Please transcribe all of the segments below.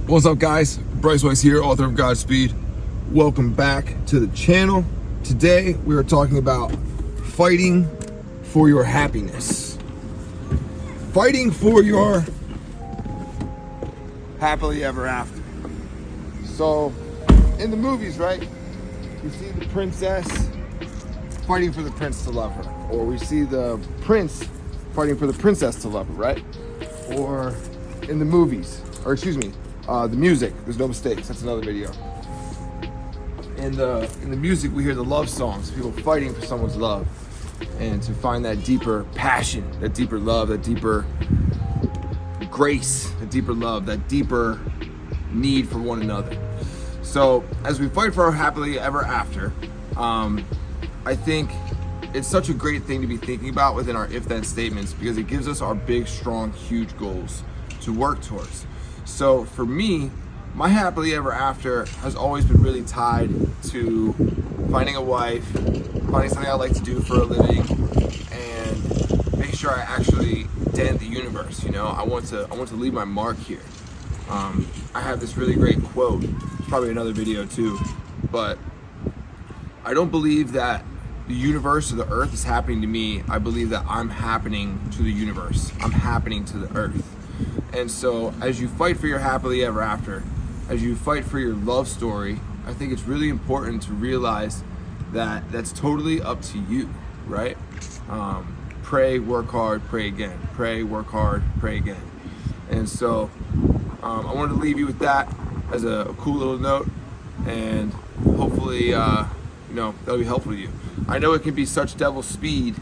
What's up, guys? Bryce Weiss here, author of Godspeed. Welcome back to the channel. Today we are talking about fighting for your happiness. Fighting for your happily ever after. So in the movies, right, we see the princess fighting for the prince to love her, or we see the prince fighting for the princess to love her, right? Or in the movies, or excuse me, the music, there's no mistakes, that's another video. In the music, we hear the love songs, people fighting for someone's love, and to find that deeper passion, that deeper love, that deeper grace, that deeper love, that deeper need for one another. So as we fight for our happily ever after, I think it's such a great thing to be thinking about within our if-then statements, because it gives us our big, strong, huge goals to work towards. So for me, my happily ever after has always been really tied to finding a wife, finding something I like to do for a living, and making sure I actually dent the universe. You know, I want to leave my mark here. I have this really great quote. It's probably another video too, but I don't believe that the universe or the earth is happening to me. I believe that I'm happening to the universe. I'm happening to the earth. And so as you fight for your happily ever after, as you fight for your love story, I think it's really important to realize that that's totally up to you, right? Pray, work hard, pray again. Pray, work hard, pray again. And so I wanted to leave you with that as a cool little note, and hopefully that'll be helpful to you. I know it can be such devil speed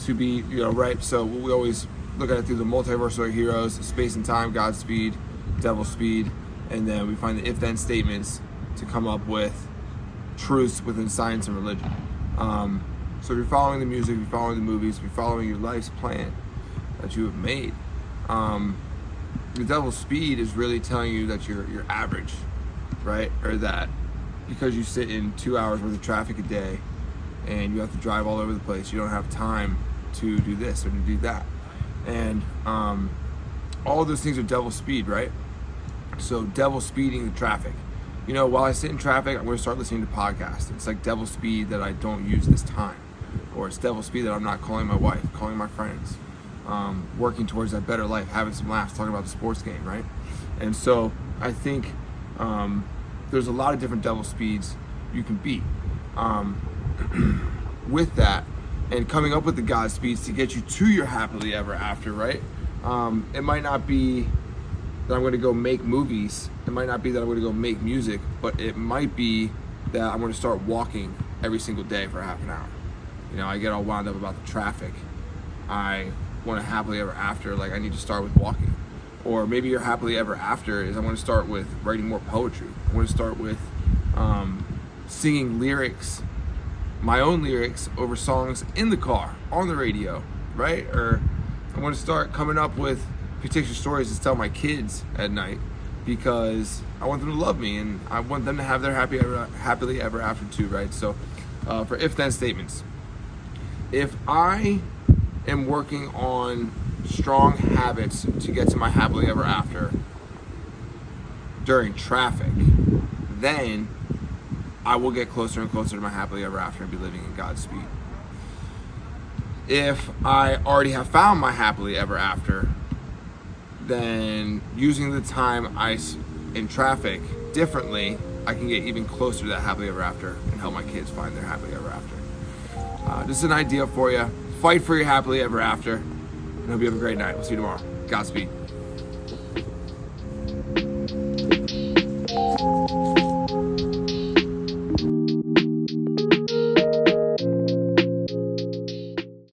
to be, right? So we always look at it through the multiversal heroes, space and time, Godspeed, devil speed, and then we find the if-then statements to come up with truths within science and religion. So if you're following the music, if you're following the movies, if you're following your life's plan that you have made, the devil speed is really telling you that you're average, right? Or that because you sit in 2 hours worth of traffic a day and you have to drive all over the place, you don't have time to do this or to do that. And all of those things are devil speed, right? So devil speeding the traffic. While I sit in traffic, I'm going to start listening to podcasts. It's like devil speed that I don't use this time. Or it's devil speed that I'm not calling my wife, calling my friends, working towards that better life, having some laughs, talking about the sports game, right? And so I think there's a lot of different devil speeds you can beat. With that, and coming up with the God speeds to get you to your happily ever after, right? It might not be that I'm going to go make movies. It might not be that I'm going to go make music, but it might be that I'm going to start walking every single day for half an hour. I get all wound up about the traffic. I want to happily ever after, like I need to start with walking. Or maybe your happily ever after is I want to start with writing more poetry. I want to start with singing lyrics, my own lyrics, over songs in the car, on the radio, right? Or I want to start coming up with fictitious stories to tell my kids at night, because I want them to love me and I want them to have their happily ever after too, right? So for if-then statements, if I am working on strong habits to get to my happily ever after during traffic, then I will get closer and closer to my happily ever after and be living in Godspeed. If I already have found my happily ever after, then using the time in traffic differently, I can get even closer to that happily ever after and help my kids find their happily ever after. This is an idea for you. Fight for your happily ever after. And hope you have a great night. We'll see you tomorrow. Godspeed.